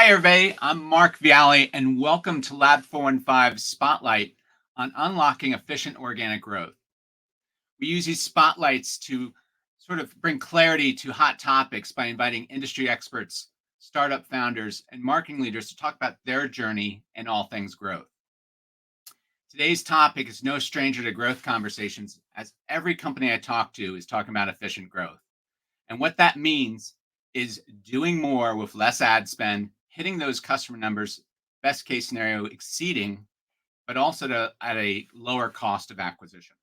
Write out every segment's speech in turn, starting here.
Hi, everybody. I'm Mark Viale, and welcome to LAB415 Spotlight on unlocking efficient organic growth. We use these spotlights to sort of bring clarity to hot topics by inviting industry experts, startup founders, and marketing leaders to talk about their journey and all things growth. Today's topic is no stranger to growth conversations, as every company I talk to is talking about efficient growth. And what that means is doing more with less ad spend, hitting those customer numbers, best case scenario exceeding, but also at a lower cost of acquisition.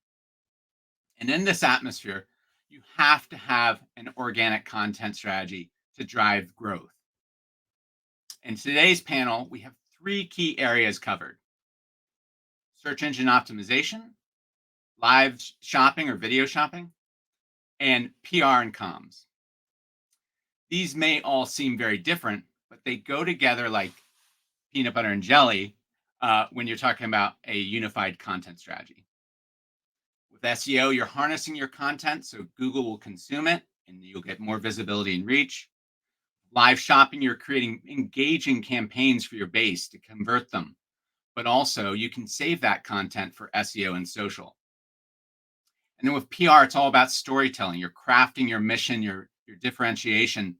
And in this atmosphere, you have to have an organic content strategy to drive growth. In today's panel, we have three key areas covered: search engine optimization, live shopping or video shopping, and PR and comms. These may all seem very different, but they go together like peanut butter and jelly when you're talking about a unified content strategy. With SEO, you're harnessing your content so Google will consume it and you'll get more visibility and reach. Live shopping, you're creating engaging campaigns for your base to convert them, but also you can save that content for SEO and social. And then with PR, it's all about storytelling. You're crafting your mission, your differentiation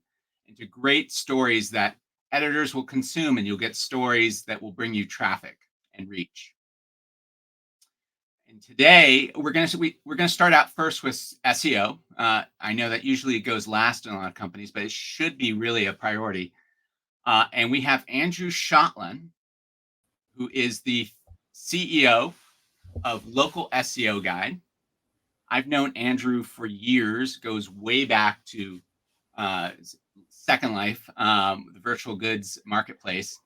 into great stories that editors will consume, and you'll get stories that will bring you traffic and reach. And today we're going to start out first with SEO. I know that usually it goes last in a lot of companies, but it should be really a priority. And we have Andrew Shotland, who is the CEO of Local SEO Guide. I've known Andrew for years, goes way back to Second Life, the virtual goods marketplace.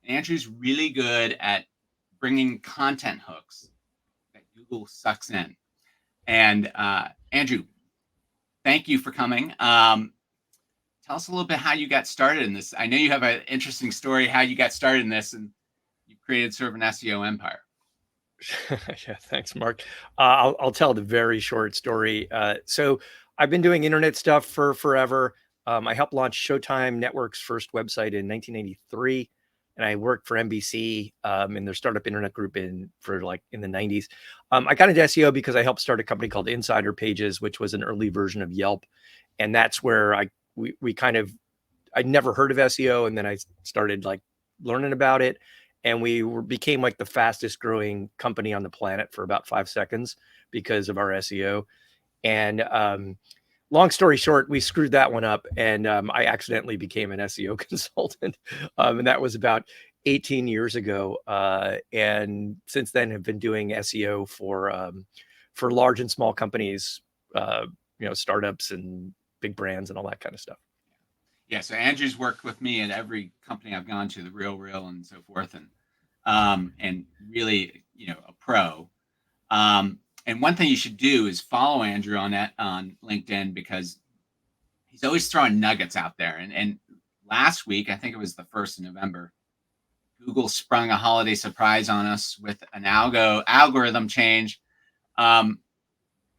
Andrew's really good at bringing content hooks that Google sucks in. And Andrew, thank you for coming. Tell us a little bit how you got started in this. I know you have an interesting story how you got started in this, and you created sort of an SEO empire. Yeah, thanks, Mark. I'll tell the very short story. So I've been doing internet stuff for forever. I helped launch Showtime Network's first website in 1983, and I worked for NBC in their startup internet group in the 90s. I got into SEO because I helped start a company called Insider Pages, which was an early version of Yelp, and that's where I'd never heard of SEO, and then I started learning about it. And we became like the fastest growing company on the planet for about 5 seconds because of our SEO. And long story short, we screwed that one up, and I accidentally became an SEO consultant. And that was about 18 years ago. And since then have been doing SEO for large and small companies, startups and big brands and all that kind of stuff. Yeah, so Andrew's worked with me at every company I've gone to, the Real and so forth, and really, a pro. And one thing you should do is follow Andrew on LinkedIn, because he's always throwing nuggets out there. And last week, I think it was the 1st of November, Google sprung a holiday surprise on us with an algorithm change. Can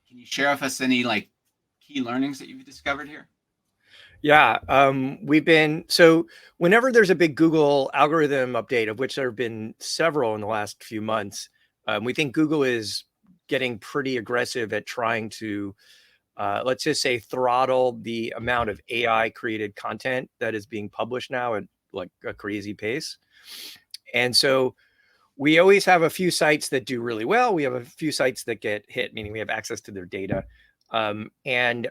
you share with us any key learnings that you've discovered here? Yeah, so whenever there's a big Google algorithm update, of which there have been several in the last few months, we think Google is getting pretty aggressive at trying to, let's just say, throttle the amount of AI created content that is being published now at like a crazy pace. And so we always have a few sites that do really well. We have a few sites that get hit, meaning we have access to their data. And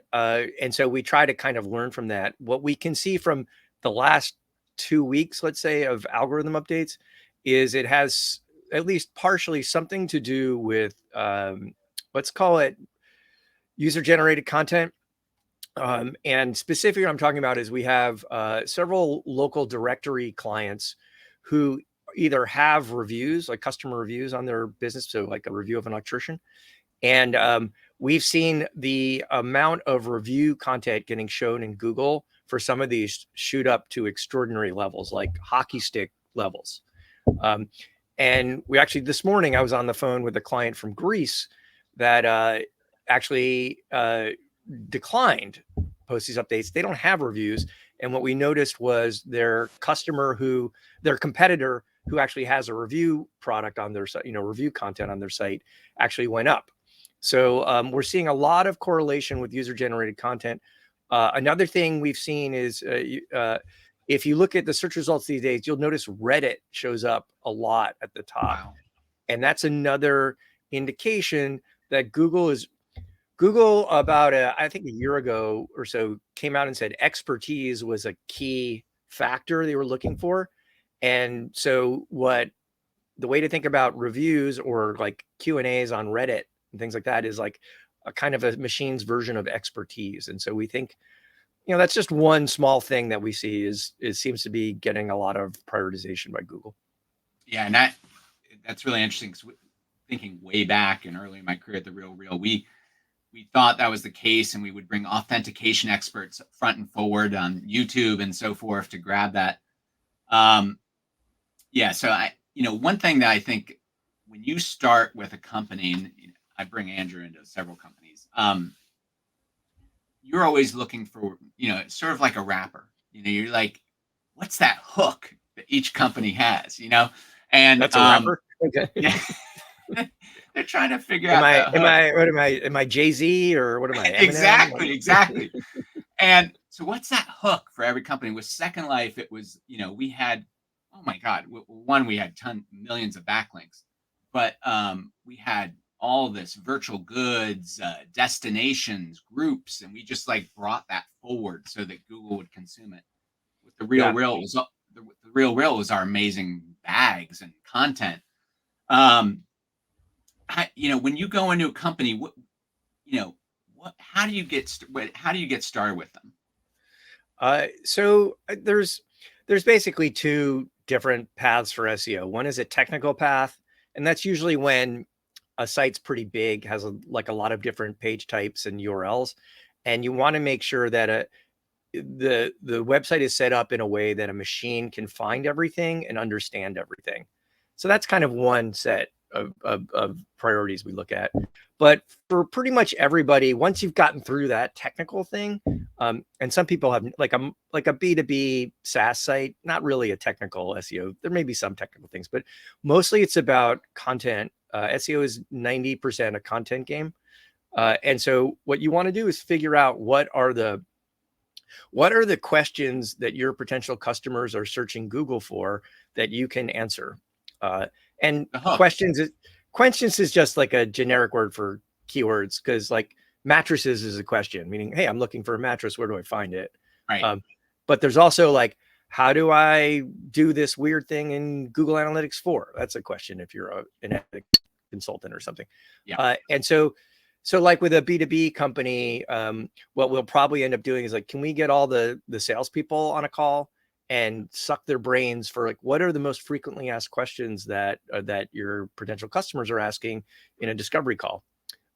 so we try to kind of learn from that. What we can see from the last 2 weeks, let's say, of algorithm updates is it has at least partially something to do with, let's call it user generated content. And specifically what I'm talking about is we have several local directory clients who either have reviews, like customer reviews on their business. So like a review of an electrician. And we've seen the amount of review content getting shown in Google for some of these shoot up to extraordinary levels, like hockey stick levels. And we actually, this morning, I was on the phone with a client from Greece that actually declined post these updates. They don't have reviews. And what we noticed was their competitor who actually has a review product on their site, review content on their site, actually went up. So we're seeing a lot of correlation with user-generated content. Another thing we've seen is if you look at the search results these days, you'll notice Reddit shows up a lot at the top. Wow. And that's another indication that Google about I think a year ago or so came out and said expertise was a key factor they were looking for. And so the way to think about reviews or like Q&As on Reddit and things like that is like a kind of a machine's version of expertise. And so we think, that's just one small thing that we see is seems to be getting a lot of prioritization by Google. Yeah, and that's really interesting, because thinking way back and early in my career at The Real, we thought that was the case, and we would bring authentication experts front and forward on YouTube and so forth to grab that. Yeah, so one thing that I think when you start with a company, and I bring Andrew into several companies, you're always looking for, sort of like a rapper. You're like, what's that hook that each company has, And that's a rapper. Okay. Yeah. They're trying to figure out. Am I Jay-Z or what am I? Eminem? Exactly. And so what's that hook for every company? With Second Life, it was, we had, oh my God, we had millions of backlinks, but we had all this virtual goods, destinations, groups, and we just like brought that forward so that Google would consume it. With The Real, the Real was our amazing bags and content. When you go into a company, how do you get started with them? So there's basically two different paths for SEO. One is a technical path, and that's usually when a site's pretty big, has a lot of different page types and URLs, and you want to make sure that the website is set up in a way that a machine can find everything and understand everything. So that's kind of one set of priorities we look at. But for pretty much everybody, once you've gotten through that technical thing, and some people have like a B2B SaaS site, not really a technical SEO. There may be some technical things, but mostly it's about content. SEO is 90% a content game. And so what you want to do is figure out what are the questions that your potential customers are searching Google for that you can answer. And questions is just like a generic word for keywords, because like mattresses is a question, meaning, hey, I'm looking for a mattress. Where do I find it? Right. But there's also like, how do I do this weird thing in Google Analytics 4? That's a question if you're an analytics consultant or something. Yeah. And so like with a B2B company, what we'll probably end up doing is like, can we get all the salespeople on a call and suck their brains for like, what are the most frequently asked questions that your potential customers are asking in a discovery call?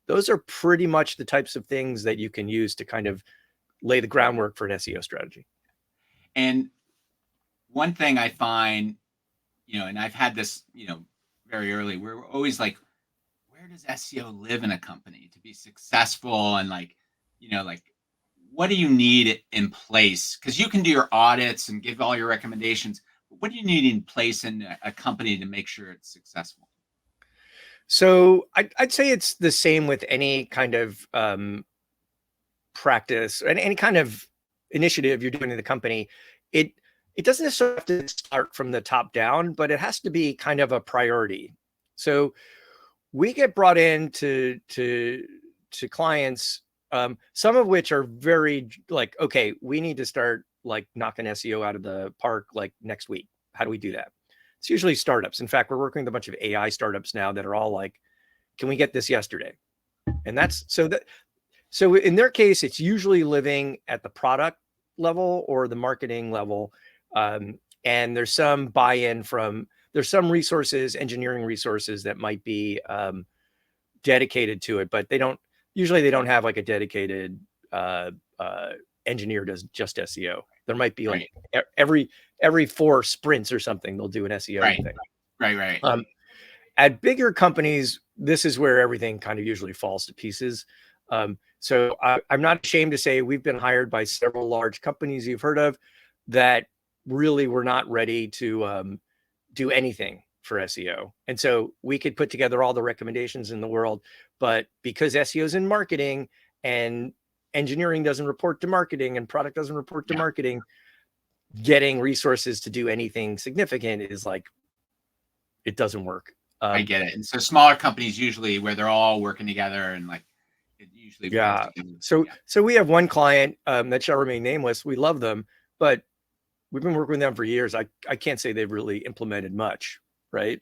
Those are pretty much the types of things that you can use to kind of lay the groundwork for an SEO strategy. And one thing I find, and I've had this, very early, we're always like, where does SEO live in a company to be successful? And like, what do you need in place? Because you can do your audits and give all your recommendations, but what do you need in place in a company to make sure it's successful? So I'd say it's the same with any kind of practice and any kind of initiative you're doing in the company. It doesn't necessarily have to start from the top down, but it has to be kind of a priority. So we get brought in to clients, some of which are very like, okay, we need to start like knocking SEO out of the park like next week. How do we do that? It's usually startups. In fact, we're working with a bunch of AI startups now that are all like, can we get this yesterday? And that's so in their case, it's usually living at the product level or the marketing level. And there's some buy-in there's some resources, engineering resources that might be dedicated to it, but they don't have like a dedicated engineer does just SEO. There might be like every 4 sprints or something, they'll do an SEO thing. Right. At bigger companies, this is where everything kind of usually falls to pieces. So I'm not ashamed to say we've been hired by several large companies you've heard of that really were not ready to do anything for SEO. And so we could put together all the recommendations in the world, but because SEO is in marketing and engineering doesn't report to marketing and product doesn't report to marketing, getting resources to do anything significant is like, it doesn't work. I get it. And so smaller companies usually where they're all working together and like it usually flows together. So we have one client that shall remain nameless. We love them, but we've been working with them for years. I can't say they've really implemented much, right?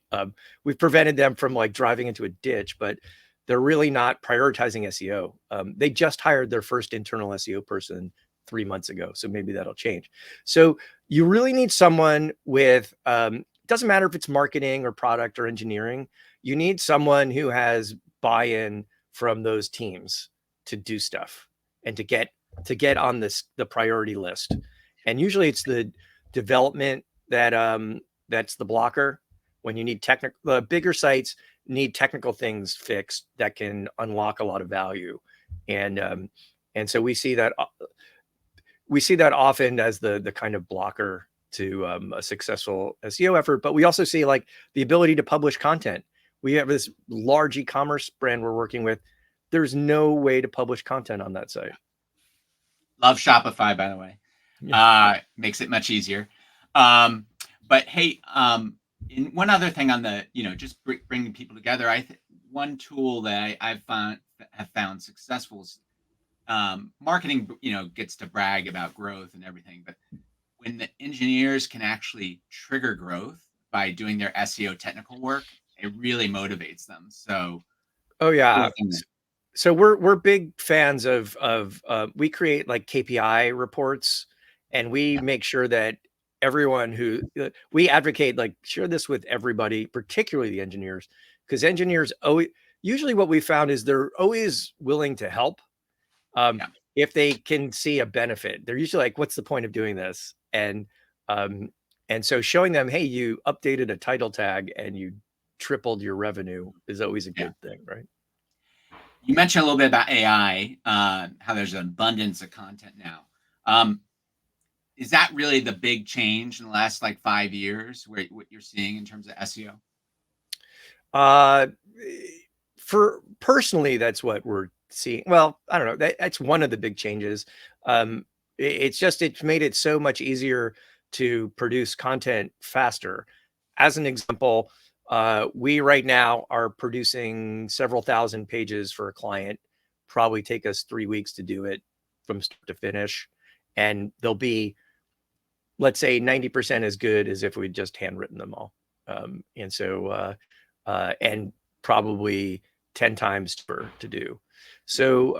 We've prevented them from like driving into a ditch, but they're really not prioritizing SEO. They just hired their first internal SEO person 3 months ago, so maybe that'll change. So you really need someone with, doesn't matter if it's marketing or product or engineering, you need someone who has buy-in from those teams to do stuff and to get on the priority list. And usually it's the development that's the blocker. When you need the bigger sites need technical things fixed that can unlock a lot of value. And so we see that often as the kind of blocker to a successful SEO effort. But we also see like the ability to publish content. We have this large e-commerce brand we're working with. There's no way to publish content on that site. Love Shopify, by the way. Makes it much easier. But hey, and one other thing on the, just bringing people together, one tool that have found successful is marketing, gets to brag about growth and everything. But when the engineers can actually trigger growth by doing their SEO technical work, it really motivates them. So, oh yeah. So we're big fans of we create like KPI reports, and we make sure that everyone we advocate, like, share this with everybody, particularly the engineers, because engineers usually what we found is they're always willing to help if they can see a benefit. They're usually like, what's the point of doing this? And so showing them, hey, you updated a title tag and you tripled your revenue is always a good thing, right? You mentioned a little bit about AI, how there's an abundance of content now. Is that really the big change in the last like 5 years, what you're seeing in terms of SEO? For personally, that's what we're seeing. Well, I don't know. That's one of the big changes. It's made it so much easier to produce content faster. As an example, we right now are producing several thousand pages for a client. Probably take us 3 weeks to do it from start to finish. And they'll be, let's say, 90% as good as if we'd just handwritten them all. And probably 10 times cheaper to do. So,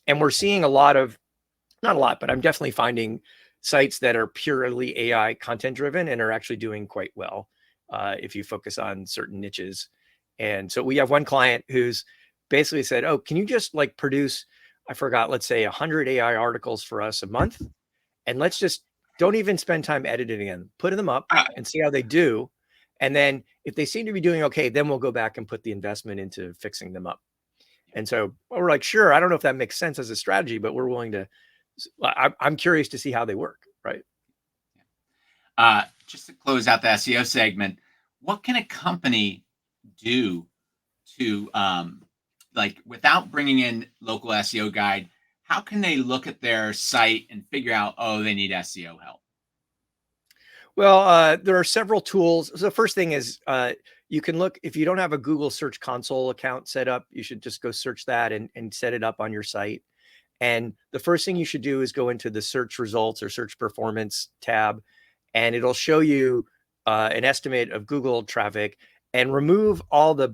and we're seeing not a lot, but I'm definitely finding sites that are purely AI content driven and are actually doing quite well if you focus on certain niches. And so we have one client who's basically said, oh, can you just like produce, I forgot, let's say 100 AI articles for us a month? And let's just don't even spend time editing them, put them up and see how they do. And then if they seem to be doing okay, then we'll go back and put the investment into fixing them up. And so we're like, sure, I don't know if that makes sense as a strategy, but we're willing to, I'm curious to see how they work, right? Just to close out the SEO segment, what can a company do to, like, without bringing in local SEO guide, how can they look at their site and figure out, oh, they need SEO help? Well, there are several tools. So the first thing is you can look, if you don't have a Google Search Console account set up, you should just go search that and set it up on your site. And the first thing you should do is go into the search results or search performance tab, and it'll show you an estimate of Google traffic and remove all the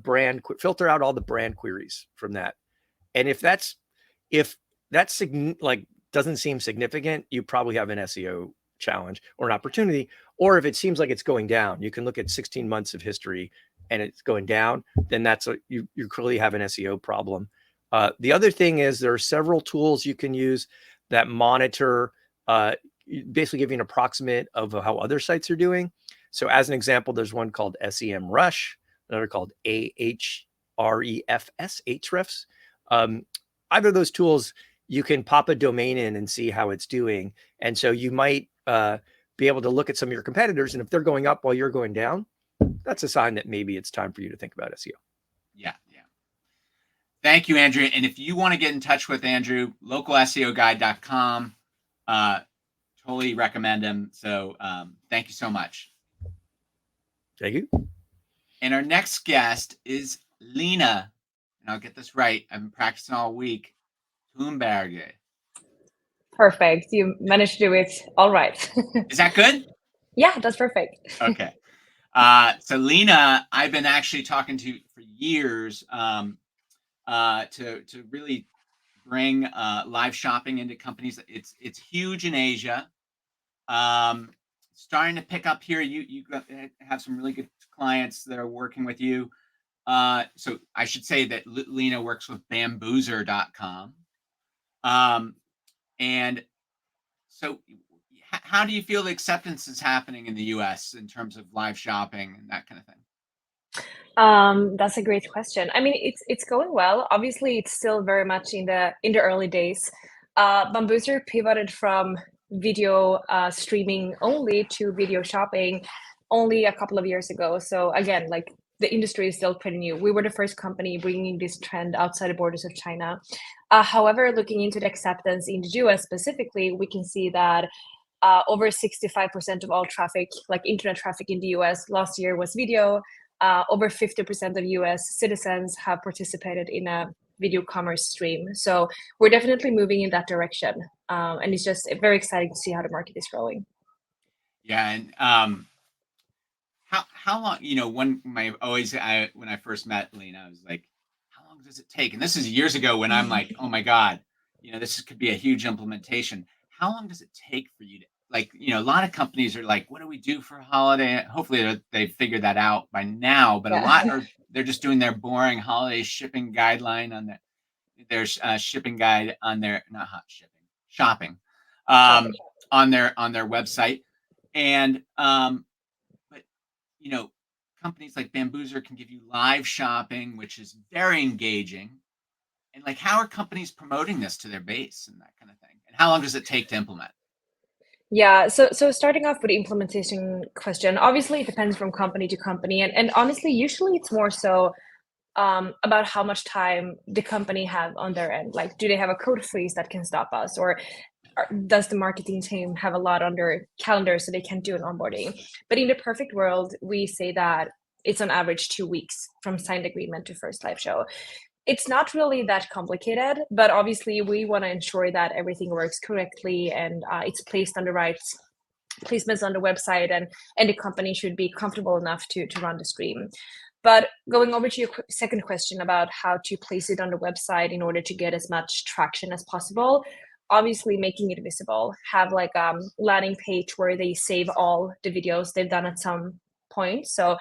filter out all the brand queries from that. And if that's like doesn't seem significant, you probably have an SEO challenge or an opportunity. Or if it seems like it's going down, you can look at 16 months of history and it's going down, then you clearly have an SEO problem. The other thing is there are several tools you can use that monitor, basically giving an approximate of how other sites are doing. So as an example, there's one called SEMrush, another called Ahrefs, Ahrefs. either of those tools, you can pop a domain in and see how it's doing. And so you might be able to look at some of your competitors, and if they're going up while you're going down, that's a sign that maybe it's time for you to think about SEO. Yeah. Thank you, Andrew. And if you want to get in touch with Andrew, localseoguide.com. Totally recommend him. So thank you so much. Thank you. And our next guest is Lina, and I'll get this right. I've been practicing all week. Thunberg. Perfect. You managed to do it all right. Is that good? Yeah, that's perfect. Okay. So Lina, I've been actually talking to for years to really bring live shopping into companies. It's huge in Asia. Starting to pick up here. You have some really good clients that are working with you. So I should say that Lina works with Bambuser.com. And so how do you feel the acceptance is happening in the US in terms of live shopping and that kind of thing? That's a great question. I mean, it's going well. Obviously, it's still very much in the early days. Bambuser pivoted from video streaming only to video shopping only a couple of years ago. So again, like the industry is still pretty new. We were the first company bringing this trend outside the borders of China. However, looking into the acceptance in the US specifically, we can see that over 65% of all traffic, like internet traffic in the US last year was video. Over 50% of US citizens have participated in a video commerce stream. So we're definitely moving in that direction. And it's just very exciting to see how the market is growing. Yeah. And how long, when I first met Lina, I was like, how long does it take? And this is years ago when I'm like, oh my God, this could be a huge implementation. How long does it take for you to, a lot of companies are like, what do we do for a holiday? Hopefully they've figured that out by now, but a lot they're just doing their boring holiday shipping guideline on their shipping guide on their, not hot shipping, shopping, on their website. And, but, companies like Bambuser can give you live shopping, which is very engaging. And how are companies promoting this to their base and that kind of thing? And how long does it take to implement? Yeah, so starting off with the implementation question, obviously it depends from company to company. And honestly, usually it's more so about how much time the company have on their end. Like, do they have a code freeze that can stop us? Or does the marketing team have a lot on their calendar so they can't do an onboarding? But in the perfect world, we say that it's on average 2 weeks from signed agreement to first live show. It's not really that complicated, but obviously we want to ensure that everything works correctly and it's placed on the right placements on the website, and the company should be comfortable enough to run the stream. But going over to your second question about how to place it on the website in order to get as much traction as possible, obviously making it visible, have like a landing page where they save all the videos they've done at some point. So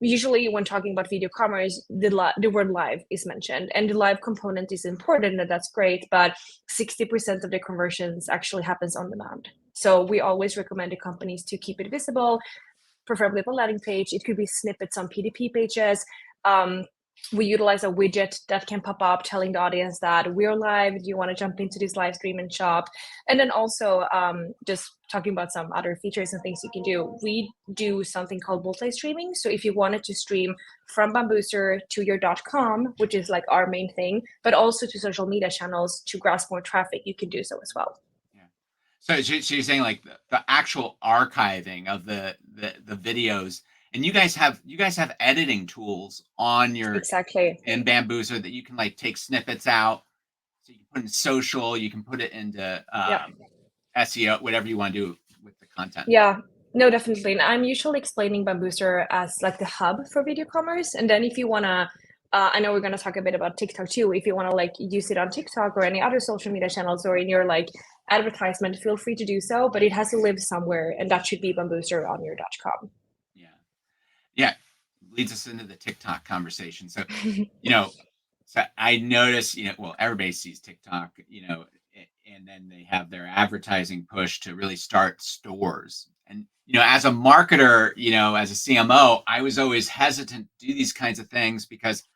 usually when talking about video commerce, the word live is mentioned, and the live component is important, and that's great, but 60% of the conversions actually happens on demand. So we always recommend the companies to keep it visible, preferably on a landing page. It could be snippets on PDP pages. We utilize a widget that can pop up telling the audience that we're live. Do you want to jump into this live stream and shop? And then also just talking about some other features and things you can do. We do something called multi-streaming. So if you wanted to stream from Bambuser to your .com, which is like our main thing, but also to social media channels to grasp more traffic, you can do so as well. Yeah. So you're saying like the actual archiving of the videos. And you guys have editing tools on your in Bambuser that you can take snippets out. So you can put in social, you can put it into SEO, whatever you want to do with the content. Yeah, no, definitely. And I'm usually explaining Bambuser as like the hub for video commerce. And then if you want to, I know we're going to talk a bit about TikTok too. If you want to use it on TikTok or any other social media channels or in your advertisement, feel free to do so. But it has to live somewhere, and that should be Bambuser on your .com. Yeah, leads us into the TikTok conversation. So, so I notice, well, everybody sees TikTok, and then they have their advertising push to really start stores. And, as a marketer, as a CMO, I was always hesitant to do these kinds of things because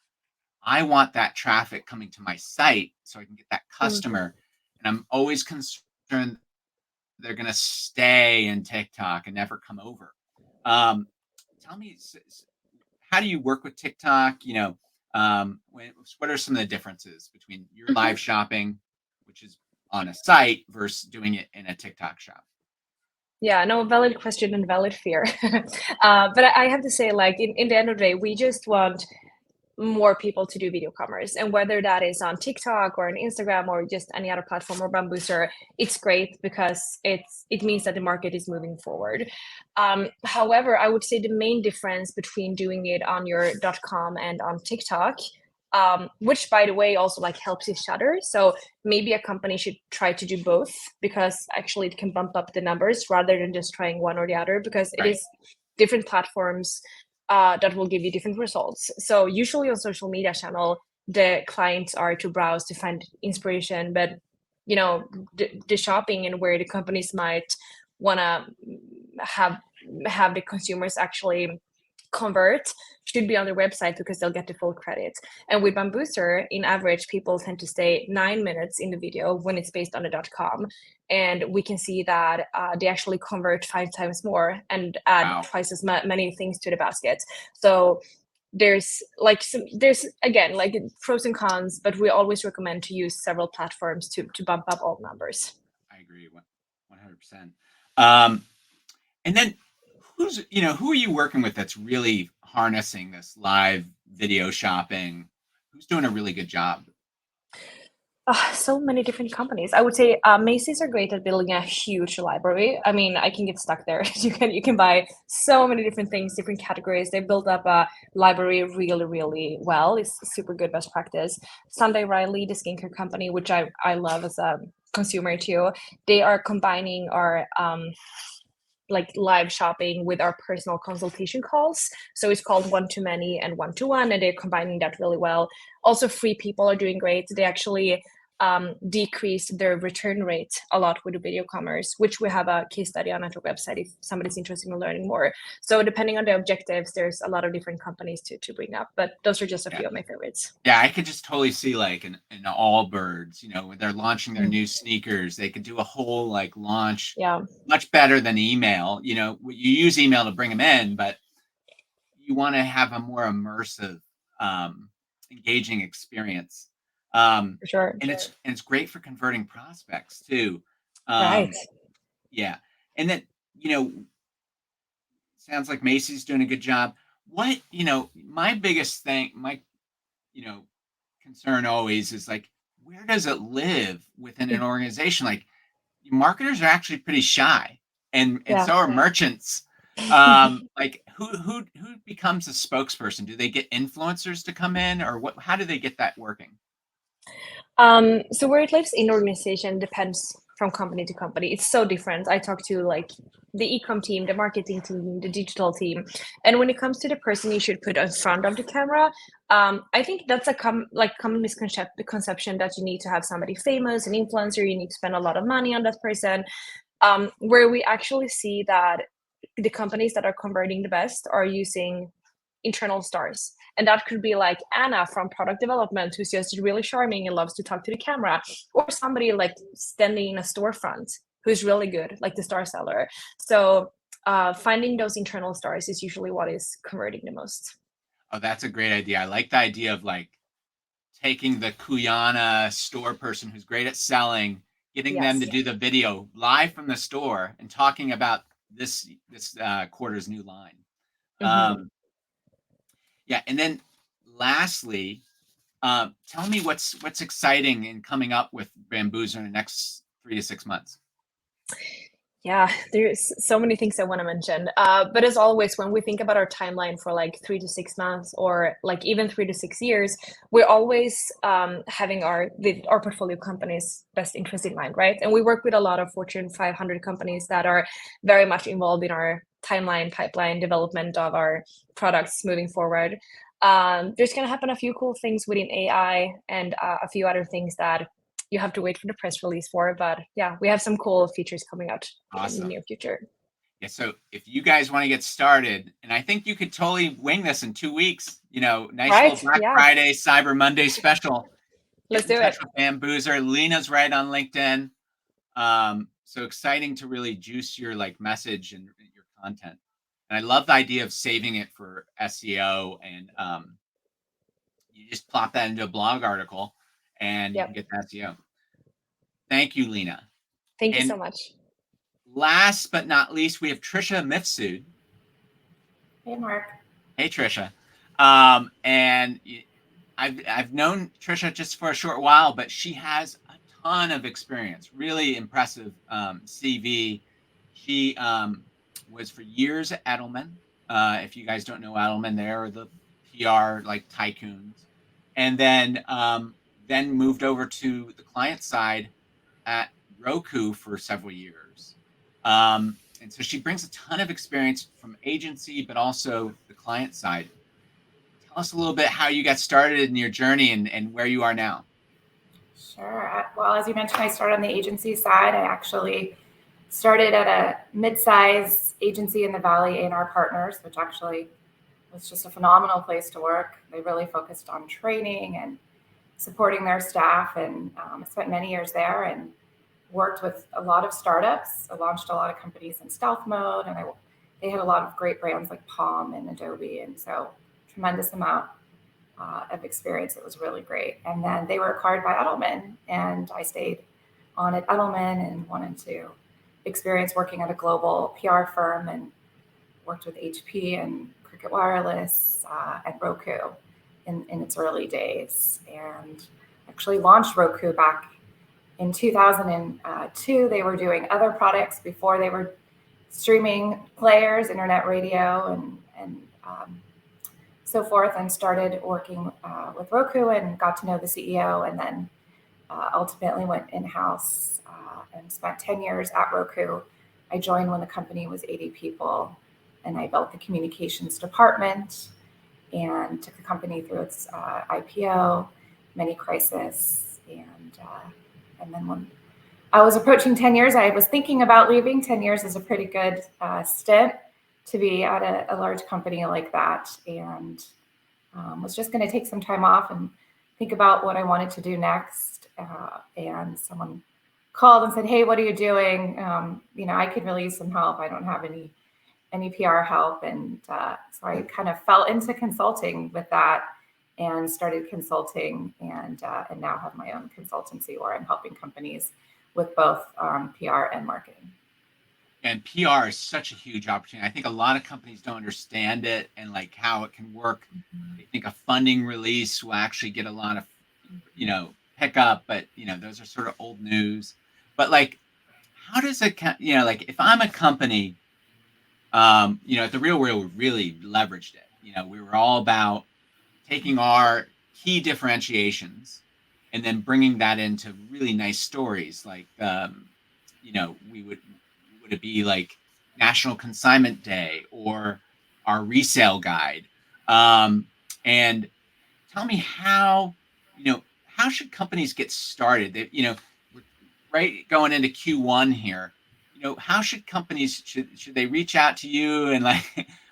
I want that traffic coming to my site so I can get that customer. And I'm always concerned they're going to stay in TikTok and never come over. Tell me, how do you work with TikTok? What are some of the differences between your live shopping, which is on a site, versus doing it in a TikTok shop? Yeah, no, valid question and valid fear. But I have to say, like, in the end of the day, we just want more people to do video commerce, and whether that is on TikTok or on Instagram or just any other platform or Bambuser, it's great because it means that the market is moving forward. However, I would say the main difference between doing it on your .com and on TikTok, which by the way also like helps each other. So maybe a company should try to do both, because actually it can bump up the numbers rather than just trying one or the other, because it is different platforms that will give you different results. So usually on social media channel, the clients are to browse to find inspiration, but the shopping and where the companies might want to have the consumers actually convert should be on their website, because they'll get the full credit. And with Bambuser, in average, people tend to stay 9 minutes in the video when it's based on a .com, and we can see that they actually convert 5 times more and add twice as many things to the basket. So there's again like pros and cons, but we always recommend to use several platforms to bump up all numbers. I agree 100%. And then who are you working with that's really harnessing this live video shopping? Who's doing a really good job? So many different companies. I would say Macy's are great at building a huge library. I mean, I can get stuck there. You can buy so many different things, different categories. They build up a library really, really well. It's super good, best practice. Sunday Riley, the skincare company, which I love as a consumer too, they are combining our like live shopping with our personal consultation calls. So it's called one-to-many and one-to-one, and they're combining that really well. Also, Free People are doing great. They actually decreased their return rate a lot with the video commerce, which we have a case study on at our website if somebody's interested in learning more. So depending on the objectives, there's a lot of different companies to bring up, but those are just a few of my favorites. Yeah, I could just totally see like an Allbirds, when they're launching their new sneakers, they could do a whole like launch much better than email. You use email to bring them in, but you want to have a more immersive, engaging experience. For sure. And it's great for converting prospects too. Right. Yeah. And then, sounds like Macy's doing a good job. What, my biggest thing, concern always is like, where does it live within an organization? Like, marketers are actually pretty shy, and so are merchants. Like who becomes a spokesperson? Do they get influencers to come in, or what? How do they get that working? So where it lives in organization depends from company to company. It's so different. I talk to like the e-com team, the marketing team, the digital team, and when it comes to the person you should put in front of the camera, I think that's a common misconception that you need to have somebody famous, an influencer. You need to spend a lot of money on that person. Where we actually see that the companies that are converting the best are using internal stars. And that could be like Anna from product development, who's just really charming and loves to talk to the camera, or somebody like standing in a storefront who's really good, like the star seller. So finding those internal stars is usually what is converting the most. Oh, that's a great idea. I like the idea of like taking the Kuyana store person who's great at selling, getting them to do the video live from the store and talking about this quarter's new line. Yeah, and then lastly, tell me what's exciting and coming up with Bambuser in the next 3 to 6 months. Yeah, there's so many things I want to mention. But as always, when we think about our timeline for like 3 to 6 months or like even 3 to 6 years, we're always having our portfolio companies' best interest in mind, right? And we work with a lot of Fortune 500 companies that are very much involved in our timeline, pipeline development of our products moving forward. There's going to happen a few cool things within AI and a few other things that you have to wait for the press release for, but yeah, we have some cool features coming out in the near future. Yeah, so if you guys want to get started, and I think you could totally wing this in 2 weeks, nice little Right? Black Yeah. Friday, Cyber Monday special. Let's Get in do touch it. with Bambuser. Lena's right on LinkedIn. So exciting to really juice your message and your content. And I love the idea of saving it for SEO, and you just plop that into a blog article and you can Yep. get the SEO. Thank you, Lina. Thank you And so much. last but not least, we have Tricia Mifsud. Hey, Mark. Hey, Tricia. And I've known Tricia just for a short while, but she has a ton of experience. Really impressive CV. She was for years at Edelman. If you guys don't know Edelman, they're the PR tycoons, and then moved over to the client side at Roku for several years. And so she brings a ton of experience from agency, but also the client side. Tell us a little bit how you got started in your journey and where you are now. Sure. Well, as you mentioned, I started on the agency side. I actually started at a mid-size agency in the Valley, A&R Partners, which actually was just a phenomenal place to work. They really focused on training and supporting their staff. And I spent many years there and worked with a lot of startups. I launched a lot of companies in stealth mode, and they had a lot of great brands like Palm and Adobe. And so tremendous amount of experience. It was really great. And then they were acquired by Edelman, and I stayed on at Edelman and wanted to experience working at a global PR firm, and worked with HP and Cricket Wireless and Roku in its early days, and actually launched Roku back in 2002. They were doing other products before they were streaming players, internet radio, and so forth, and started working with Roku and got to know the CEO, and then ultimately went in-house and spent 10 years at Roku. I joined when the company was 80 people, and I built the communications department and took the company through its IPO, many crises, and then when I was approaching 10 years, I was thinking about leaving. 10 years is a pretty good stint to be at a large company like that, and was just going to take some time off and think about what I wanted to do next. And someone called and said, "Hey, what are you doing? I could really use some help. I don't have any PR help." And so I kind of fell into consulting with that and started consulting, and now have my own consultancy where I'm helping companies with both PR and marketing. And PR is such a huge opportunity. I think a lot of companies don't understand it and how it can work. They think a funding release will actually get a lot of, pickup, but those are sort of old news. But how does it, if I'm a company, at the Real World, we really leveraged it. We were all about taking our key differentiations and then bringing that into really nice stories. Would it be National Consignment Day or our resale guide? And tell me how should companies get started? We're right going into Q1 here. How should companies, should they reach out to you and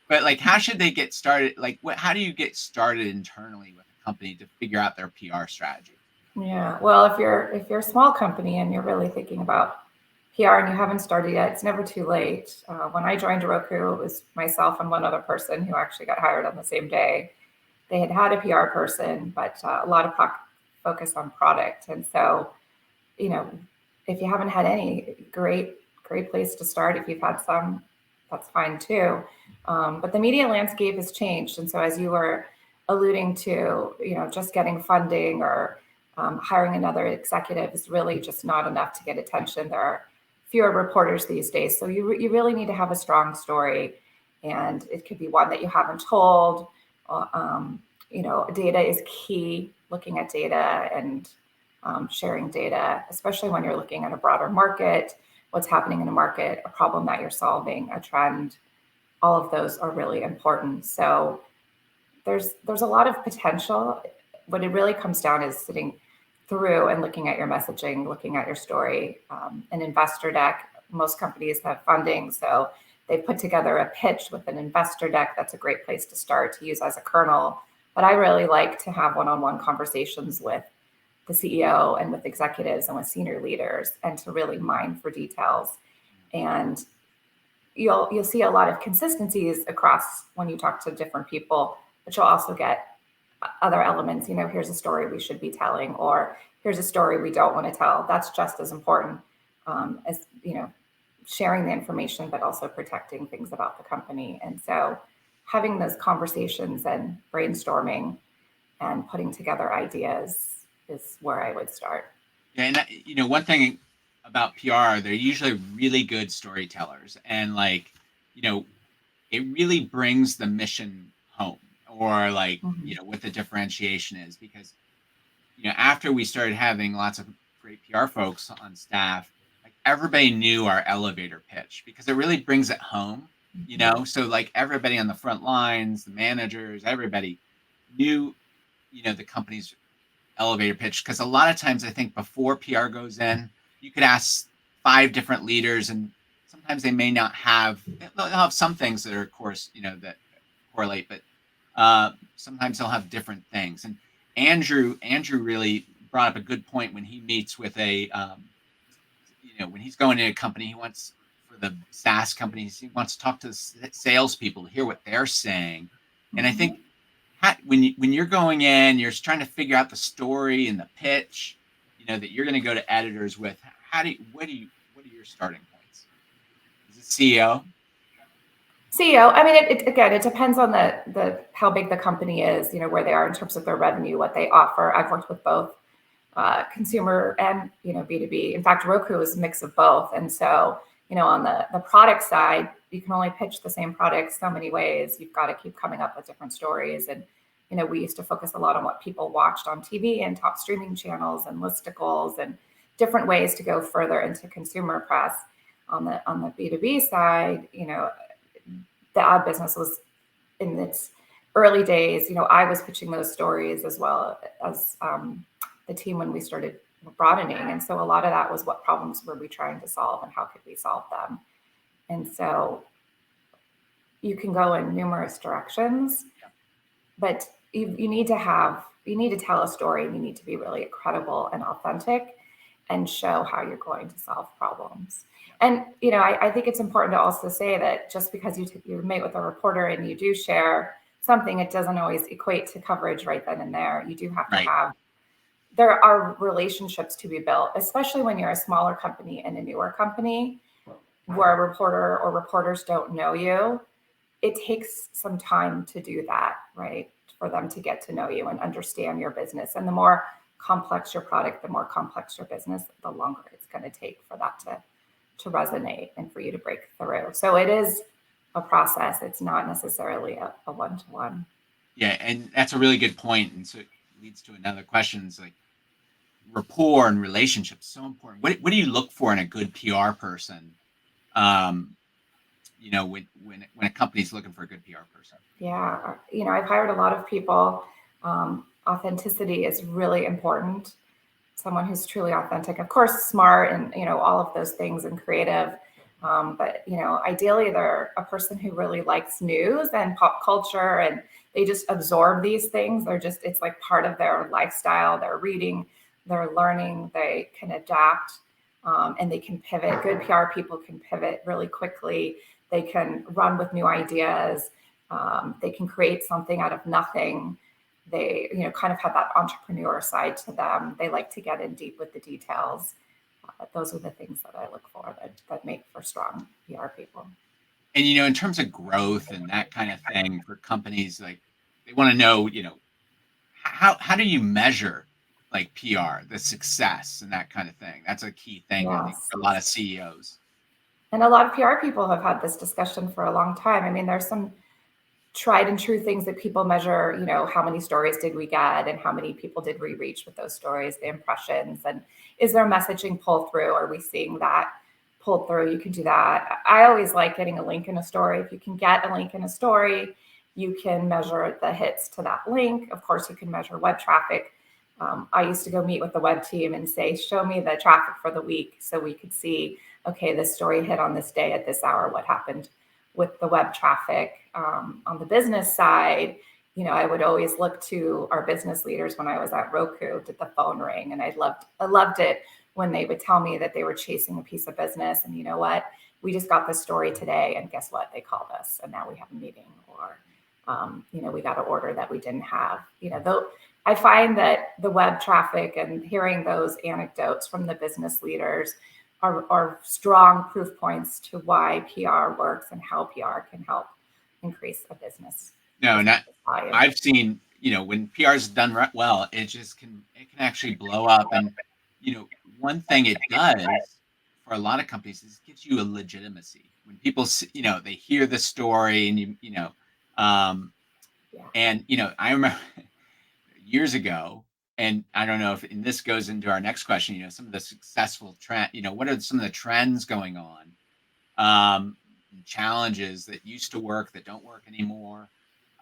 but how should they get started? How do you get started internally with a company to figure out their PR strategy? Yeah, well, if you're a small company and you're really thinking about PR and you haven't started yet, it's never too late. When I joined Roku, it was myself and one other person who actually got hired on the same day. They had a PR person, but a lot of focus on product. And so, if you haven't had any, great place to start. If you've had some, that's fine too. But the media landscape has changed. And so as you were alluding to, just getting funding or hiring another executive is really just not enough to get attention. There are fewer reporters these days. So you really need to have a strong story, and it could be one that you haven't told. Data is key, looking at data and sharing data, especially when you're looking at a broader market, what's happening in a market, a problem that you're solving, a trend. All of those are really important. So there's a lot of potential. What it really comes down is sitting through and looking at your messaging, looking at your story. An investor deck, most companies have funding, so they've put together a pitch with an investor deck. That's a great place to start to use as a kernel. But I really like to have one-on-one conversations with the CEO and with executives and with senior leaders, and to really mine for details. And you'll see a lot of consistencies across when you talk to different people, but you'll also get other elements. Here's a story we should be telling, or here's a story we don't want to tell. That's just as important as sharing the information, but also protecting things about the company. And so having those conversations and brainstorming and putting together ideas is where I would start. Yeah, and one thing about PR, they're usually really good storytellers, and it really brings the mission home, or what the differentiation is, because after we started having lots of great PR folks on staff, everybody knew our elevator pitch, because it really brings it home. So everybody on the front lines, the managers, everybody knew the company's elevator pitch, because a lot of times I think before PR goes in, you could ask 5 different leaders, and sometimes they'll have some things that are, of course, that correlate, but sometimes they'll have different things. And Andrew really brought up a good point when he meets with when he's going to a company, he wants, for the SaaS companies, he wants to talk to the salespeople to hear what they're saying. And I think when you're going in, you're trying to figure out the story and the pitch, that you're going to go to editors with. What are your starting points? Is it CEO? CEO. I mean, it depends on the how big the company is, where they are in terms of their revenue, what they offer. I've worked with both consumer and B2B. In fact, Roku is a mix of both. And so on the product side, you can only pitch the same product so many ways. You've got to keep coming up with different stories. And we used to focus a lot on what people watched on TV and top streaming channels and listicles and different ways to go further into consumer press. On the B2B side, the ad business was in its early days. I was pitching those stories as well as the team when we started broadening. And so a lot of that was, what problems were we trying to solve and how could we solve them? And so you can go in numerous directions, but you need to tell a story, and you need to be really credible and authentic and show how you're going to solve problems. And, I think it's important to also say that just because you meet with a reporter and you do share something, it doesn't always equate to coverage right then and there. You do have to there are relationships to be built, especially when you're a smaller company and a newer company where a reporter or reporters don't know you. It takes some time to do that, right? For them to get to know you and understand your business. And the more complex your product, the more complex your business, the longer it's going to take for that to resonate and for you to break through. So it is a process. It's not necessarily a one-to-one. Yeah, and that's a really good point. And so it leads to another question. It's rapport and relationships, so important. What do you look for in a good PR person? When a company's looking for a good PR person? Yeah, I've hired a lot of people. Authenticity is really important. Someone who's truly authentic, of course, smart, and all of those things, and creative. But ideally, they're a person who really likes news and pop culture, and they just absorb these things. It's like part of their lifestyle. They're reading, they're learning, they can adapt, and they can pivot. Good PR people can pivot really quickly. They can run with new ideas. They can create something out of nothing. They, kind of have that entrepreneur side to them. They like to get in deep with the details. Those are the things that I look for that make for strong PR people. And, in terms of growth and that kind of thing for companies, they want to know, how do you measure PR, the success and that kind of thing? That's a key thing, I think, for a lot of CEOs. And a lot of PR people have had this discussion for a long time. I mean, there's some tried and true things that people measure, how many stories did we get and how many people did we reach with those stories, the impressions, and is there messaging pull through? Are we seeing that pull through? You can do that. I always like getting a link in a story. If you can get a link in a story, you can measure the hits to that link. Of course, you can measure web traffic. I used to go meet with the web team and say, show me the traffic for the week, so we could see, okay, this story hit on this day at this hour, what happened with the web traffic. On the business side, you know, I would always look to our business leaders. When I was at Roku, did the phone ring, and I loved it when they would tell me that they were chasing a piece of business, and you know what, we just got this story today, and guess what, they called us, and now we have a meeting, or you know, we got an order that we didn't have. You know, though I find that the web traffic and hearing those anecdotes from the business leaders are strong proof points to why PR works and how PR can help increase a business. No, not. I've seen, you know, when PR is done well, it can actually blow up. And you know, one thing it does for a lot of companies is it gives you a legitimacy when people, you know, they hear the story, and you know, and you know, I remember years ago, and I don't know if, and this goes into our next question, you know, some of the successful trend, you know, what are some of the trends going on, challenges that used to work that don't work anymore.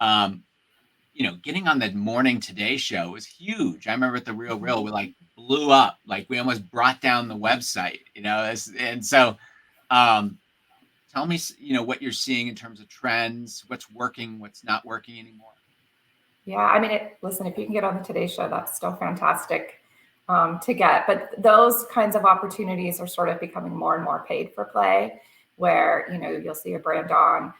You know, getting on the morning Today show was huge. I remember at the Real, we like blew up, like we almost brought down the website, you know, and so tell me, you know, what you're seeing in terms of trends, what's working, what's not working anymore. Yeah, I mean, listen, if you can get on the Today show, that's still fantastic to get. But those kinds of opportunities are sort of becoming more and more paid for play, where, you know, you'll see a brand on,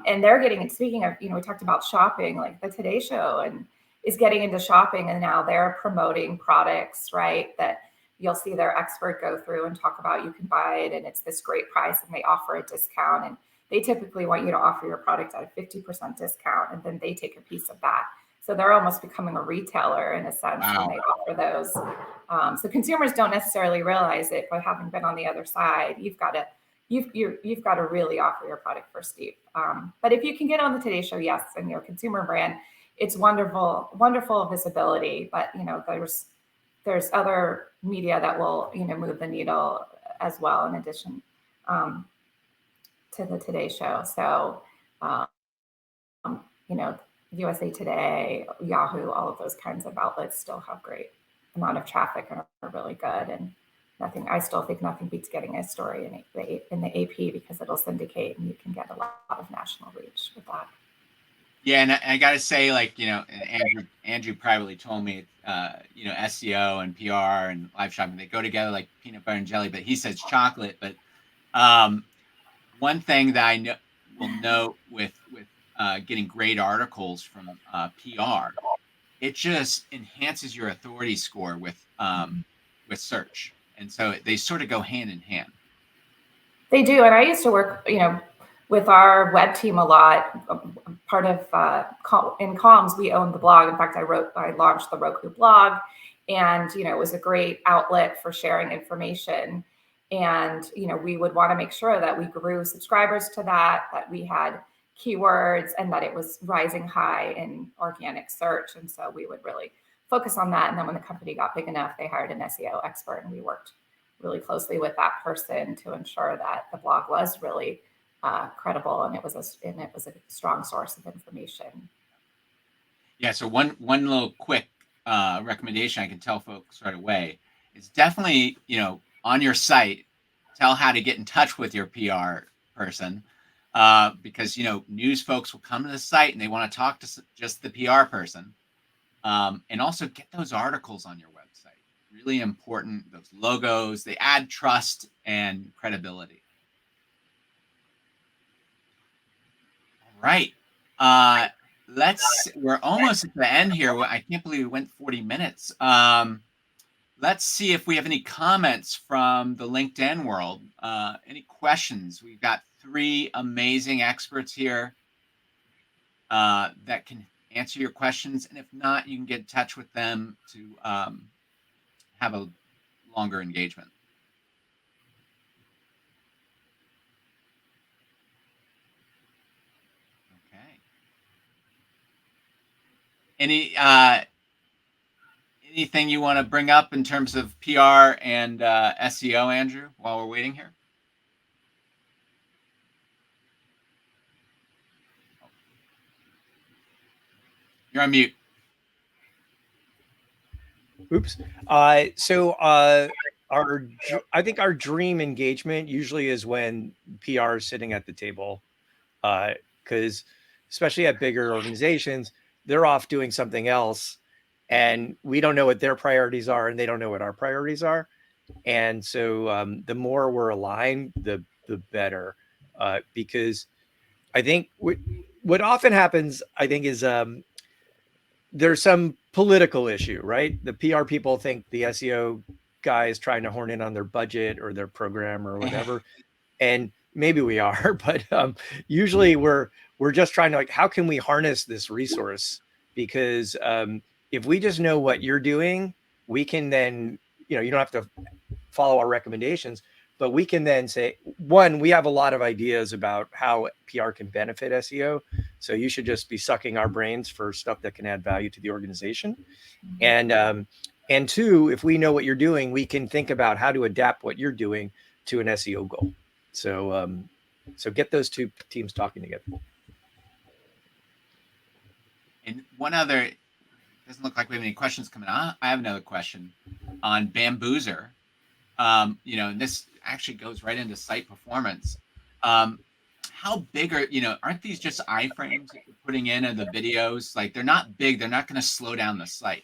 and they're getting, and speaking of, you know, we talked about shopping, like the Today show and is getting into shopping, and now they're promoting products, right, that you'll see their expert go through and talk about, you can buy it and it's this great price, and they offer a discount, and they typically want you to offer your product at a 50% discount, and then they take a piece of that. So they're almost becoming a retailer in a sense when they offer those. So consumers don't necessarily realize it, but having been on the other side, you've got to really offer your product for steep. But if you can get on the Today show, yes, and you're a consumer brand, it's wonderful visibility. But you know, there's other media that will, you know, move the needle as well, in addition to the Today show. So, you know, USA Today, Yahoo, all of those kinds of outlets still have great amount of traffic and are really good. And I still think nothing beats getting a story in the AP, because it'll syndicate and you can get a lot of national reach with that. Yeah, and I got to say, like, you know, Andrew privately told me, you know, SEO and PR and live shopping, they go together like peanut butter and jelly, but he says chocolate. But one thing that I will note with getting great articles from PR, it just enhances your authority score with search, and so they sort of go hand in hand. They do, and I used to work, you know, with our web team a lot. Part of in comms, we owned the blog. In fact, I launched the Roku blog, and you know, it was a great outlet for sharing information. And you know, we would want to make sure that we grew subscribers to that we had keywords, and that it was rising high in organic search. And so we would really focus on that. And then when the company got big enough, they hired an SEO expert, and we worked really closely with that person to ensure that the blog was really credible, and it was a strong source of information. Yeah. So one little quick recommendation I can tell folks right away is definitely, you know, on your site, tell how to get in touch with your PR person, because you know, news folks will come to the site and they want to talk to just the PR person, and also get those articles on your website. Really important. Those logos, they add trust and credibility. All right. We're almost at the end here. I can't believe we went 40 minutes. Let's see if we have any comments from the LinkedIn world. Any questions? We've got 3 amazing experts here that can answer your questions. And if not, you can get in touch with them to have a longer engagement. Okay. Anything you want to bring up in terms of PR and SEO, Andrew, while we're waiting here? You're on mute. Oops. So I think our dream engagement usually is when PR is sitting at the table. because especially at bigger organizations, they're off doing something else, and we don't know what their priorities are, and they don't know what our priorities are. And so the more we're aligned, the better, because I think what often happens, I think, is there's some political issue, right? The PR people think the SEO guy is trying to horn in on their budget or their program or whatever. And maybe we are, but usually we're just trying to, like, how can we harness this resource? Because if we just know what you're doing, we can then, you don't have to follow our recommendations, but we can then say, one, we have a lot of ideas about how PR can benefit SEO. So you should just be sucking our brains for stuff that can add value to the organization. And two, if we know what you're doing, we can think about how to adapt what you're doing to an SEO goal. So so get those two teams talking together. And one other, doesn't look like we have any questions coming on. I have another question on Bambuser. And this actually goes right into site performance. How big are, aren't these just iframes that you're putting in the videos? Like, they're not big, they're not going to slow down the site.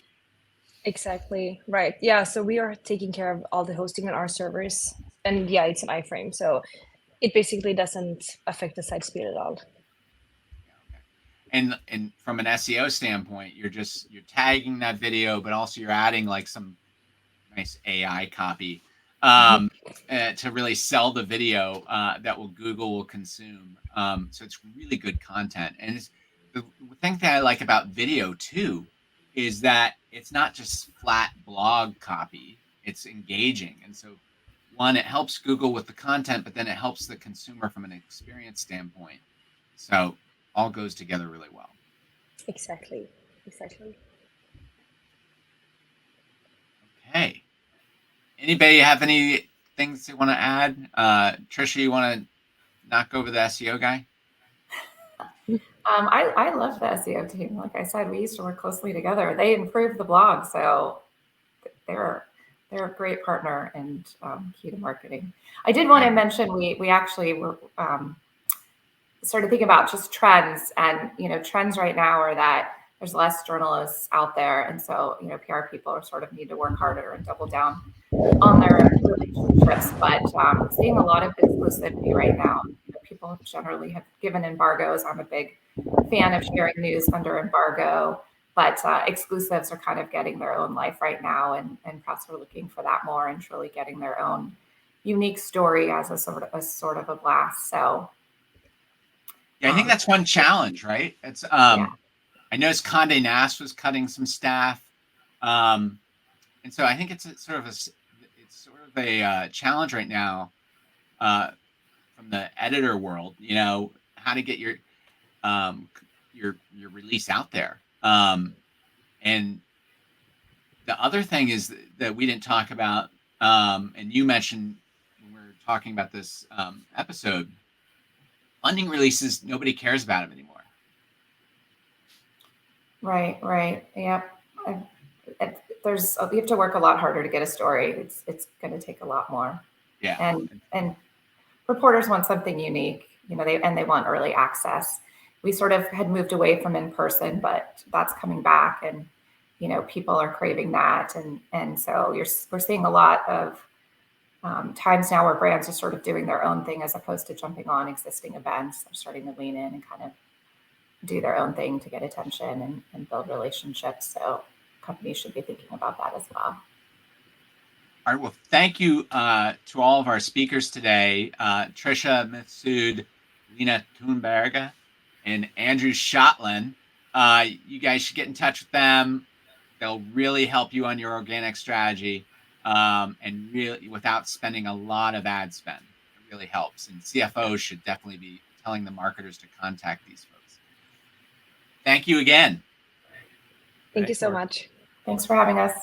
Exactly. Right. Yeah. So we are taking care of all the hosting on our servers, and yeah, it's an iframe. So it basically doesn't affect the site speed at all. And from an SEO standpoint, you're tagging that video, but also you're adding like some nice AI copy to really sell the video that Google will consume. So it's really good content. And the thing that I like about video too is that it's not just flat blog copy, it's engaging. And so one, it helps Google with the content, but then it helps the consumer from an experience standpoint. So all goes together really well. Exactly. Okay. Anybody have any things they want to add? Tricia, you want to knock over the SEO guy? I love the SEO team. Like I said, we used to work closely together. They improved the blog, so they're a great partner and key to marketing. I did want to mention we actually were started thinking about just trends, and trends right now are that there's less journalists out there, and so PR people are sort of need to work harder and double down on their relationships. But seeing a lot of exclusivity right now. People generally have given embargoes. I'm a big fan of sharing news under embargo, but exclusives are kind of getting their own life right now, and press are looking for that more and truly getting their own unique story as a sort of a blast. So yeah, I think that's one challenge, right? It's yeah. I noticed Condé Nast was cutting some staff, and so I think it's sort of a challenge right now from the editor world. How to get your release out there. And the other thing is that we didn't talk about, and you mentioned when we were talking about this episode, funding releases, nobody cares about them anymore. Right. Yep. You have to work a lot harder to get a story. It's going to take a lot more. Yeah. And reporters want something unique, they want early access. We sort of had moved away from in person, but that's coming back, and people are craving that, and so we're seeing a lot of times now where brands are sort of doing their own thing as opposed to jumping on existing events. They're starting to lean in and kind of do their own thing to get attention and build relationships. So companies should be thinking about that as well. All right. Well, thank you to all of our speakers today, Tricia, Mifsud, Lina Thunberg, and Andrew Shotland. You guys should get in touch with them. They'll really help you on your organic strategy, and really without spending a lot of ad spend. It really helps. And CFOs should definitely be telling the marketers to contact these folks. Thank you again. Thank you so much. Thanks for having us.